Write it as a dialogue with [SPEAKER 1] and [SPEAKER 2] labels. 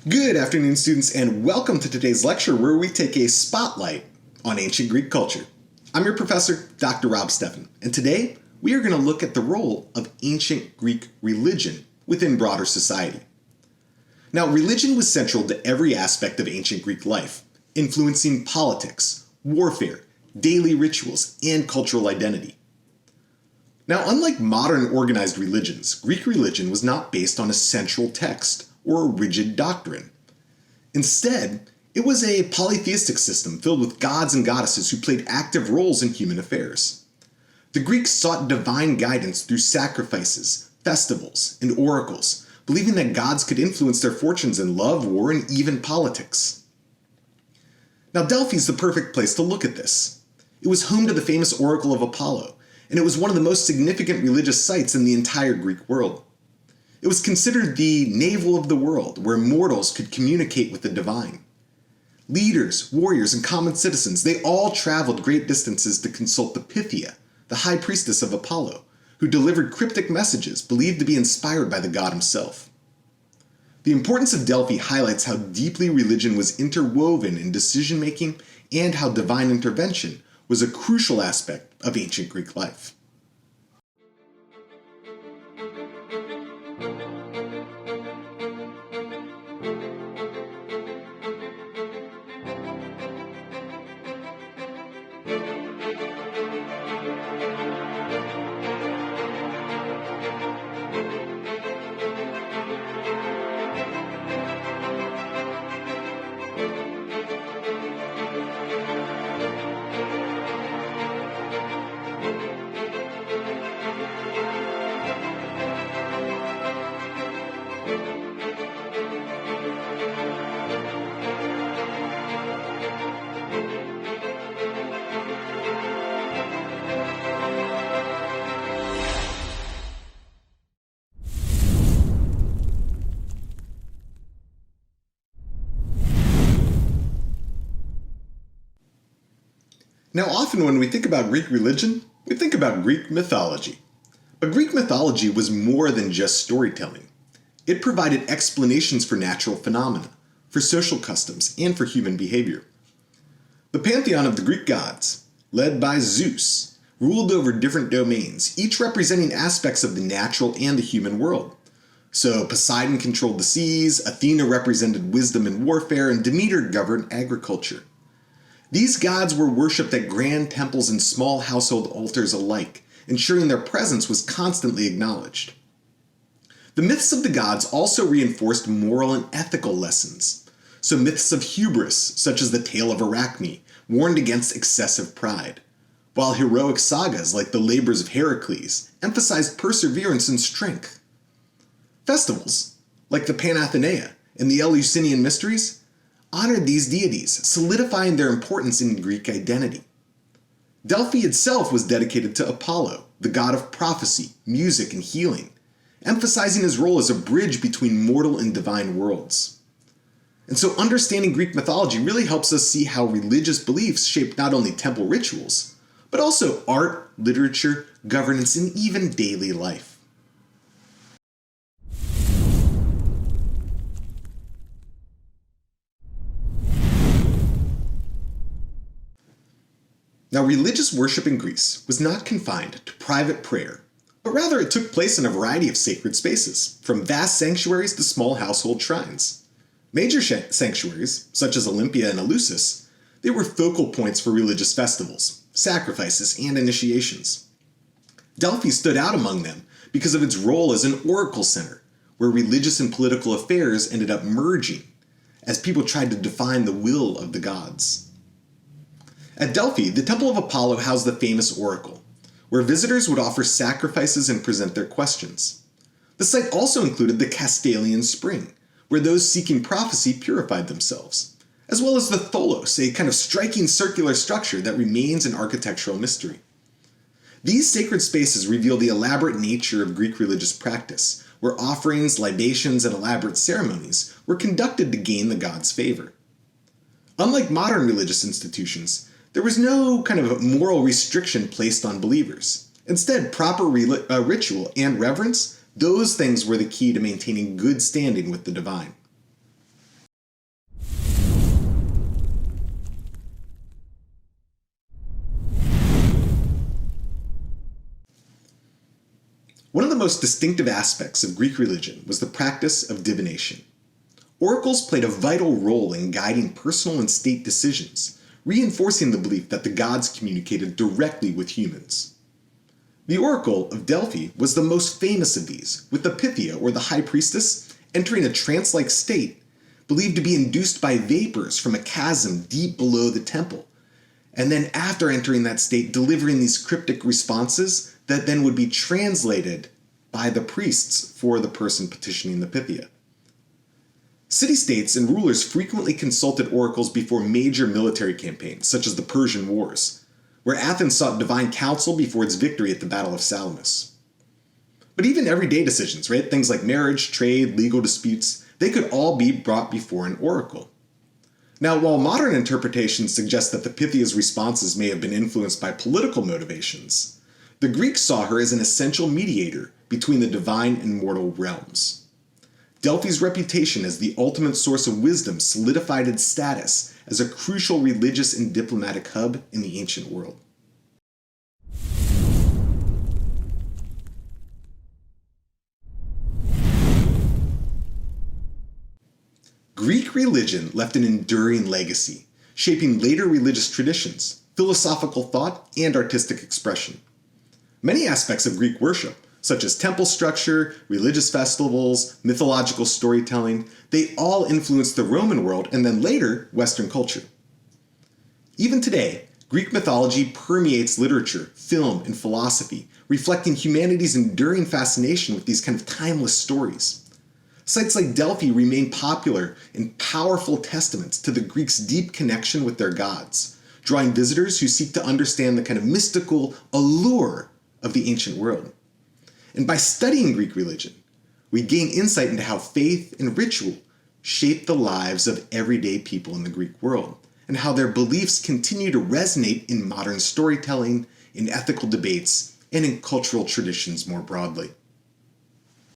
[SPEAKER 1] Good afternoon, students, and welcome to today's lecture where we take a spotlight on ancient Greek culture. I'm your professor, Dr. Rob Steffen, and today we are going to look at the role of ancient Greek religion within broader society. Now, religion was central to every aspect of ancient Greek life, influencing politics, warfare, daily rituals, and cultural identity. Now, unlike modern organized religions, Greek religion was not based on a central text or a rigid doctrine. Instead, it was a polytheistic system filled with gods and goddesses who played active roles in human affairs. The Greeks sought divine guidance through sacrifices, festivals, and oracles, believing that gods could influence their fortunes in love, war, and even politics. Now, Delphi is the perfect place to look at this. It was home to the famous Oracle of Apollo, and it was one of the most significant religious sites in the entire Greek world. It was considered the navel of the world, where mortals could communicate with the divine. Leaders, warriors, and common citizens, they all traveled great distances to consult the Pythia, the high priestess of Apollo, who delivered cryptic messages believed to be inspired by the god himself. The importance of Delphi highlights how deeply religion was interwoven in decision-making and how divine intervention was a crucial aspect of ancient Greek life. Now, often when we think about Greek religion, we think about Greek mythology. But Greek mythology was more than just storytelling. It provided explanations for natural phenomena, for social customs, and for human behavior. The pantheon of the Greek gods, led by Zeus, ruled over different domains, each representing aspects of the natural and the human world. So Poseidon controlled the seas, Athena represented wisdom and warfare, and Demeter governed agriculture. These gods were worshipped at grand temples and small household altars alike, ensuring their presence was constantly acknowledged. The myths of the gods also reinforced moral and ethical lessons. So myths of hubris, such as the tale of Arachne, warned against excessive pride, while heroic sagas like the labors of Heracles emphasized perseverance and strength. Festivals, like the Panathenea and the Eleusinian Mysteries, honored these deities, solidifying their importance in Greek identity. Delphi itself was dedicated to Apollo, the god of prophecy, music, and healing, emphasizing his role as a bridge between mortal and divine worlds. And so understanding Greek mythology really helps us see how religious beliefs shaped not only temple rituals, but also art, literature, governance, and even daily life. Now, religious worship in Greece was not confined to private prayer, but rather it took place in a variety of sacred spaces, from vast sanctuaries to small household shrines. Major sanctuaries, such as Olympia and Eleusis, they were focal points for religious festivals, sacrifices, and initiations. Delphi stood out among them because of its role as an oracle center, where religious and political affairs ended up merging as people tried to define the will of the gods. At Delphi, the Temple of Apollo housed the famous oracle, where visitors would offer sacrifices and present their questions. The site also included the Castalian Spring, where those seeking prophecy purified themselves, as well as the tholos, a kind of striking circular structure that remains an architectural mystery. These sacred spaces reveal the elaborate nature of Greek religious practice, where offerings, libations, and elaborate ceremonies were conducted to gain the god's favor. Unlike modern religious institutions, there was no kind of moral restriction placed on believers. Instead, proper ritual and reverence, those things were the key to maintaining good standing with the divine. One of the most distinctive aspects of Greek religion was the practice of divination. Oracles played a vital role in guiding personal and state decisions, reinforcing the belief that the gods communicated directly with humans. The Oracle of Delphi was the most famous of these, with the Pythia, or the high priestess, entering a trance-like state, believed to be induced by vapors from a chasm deep below the temple, and then after entering that state, delivering these cryptic responses that then would be translated by the priests for the person petitioning the Pythia. City-states and rulers frequently consulted oracles before major military campaigns, such as the Persian Wars, where Athens sought divine counsel before its victory at the Battle of Salamis. But even everyday decisions, right? Things like marriage, trade, legal disputes, they could all be brought before an oracle. Now, while modern interpretations suggest that the Pythia's responses may have been influenced by political motivations, the Greeks saw her as an essential mediator between the divine and mortal realms. Delphi's reputation as the ultimate source of wisdom solidified its status as a crucial religious and diplomatic hub in the ancient world. Greek religion left an enduring legacy, shaping later religious traditions, philosophical thought, and artistic expression. Many aspects of Greek worship, such as temple structure, religious festivals, mythological storytelling, they all influenced the Roman world and then later Western culture. Even today, Greek mythology permeates literature, film, and philosophy, reflecting humanity's enduring fascination with these kind of timeless stories. Sites like Delphi remain popular and powerful testaments to the Greeks' deep connection with their gods, drawing visitors who seek to understand the kind of mystical allure of the ancient world. And by studying Greek religion, we gain insight into how faith and ritual shape the lives of everyday people in the Greek world, and how their beliefs continue to resonate in modern storytelling, in ethical debates, and in cultural traditions more broadly.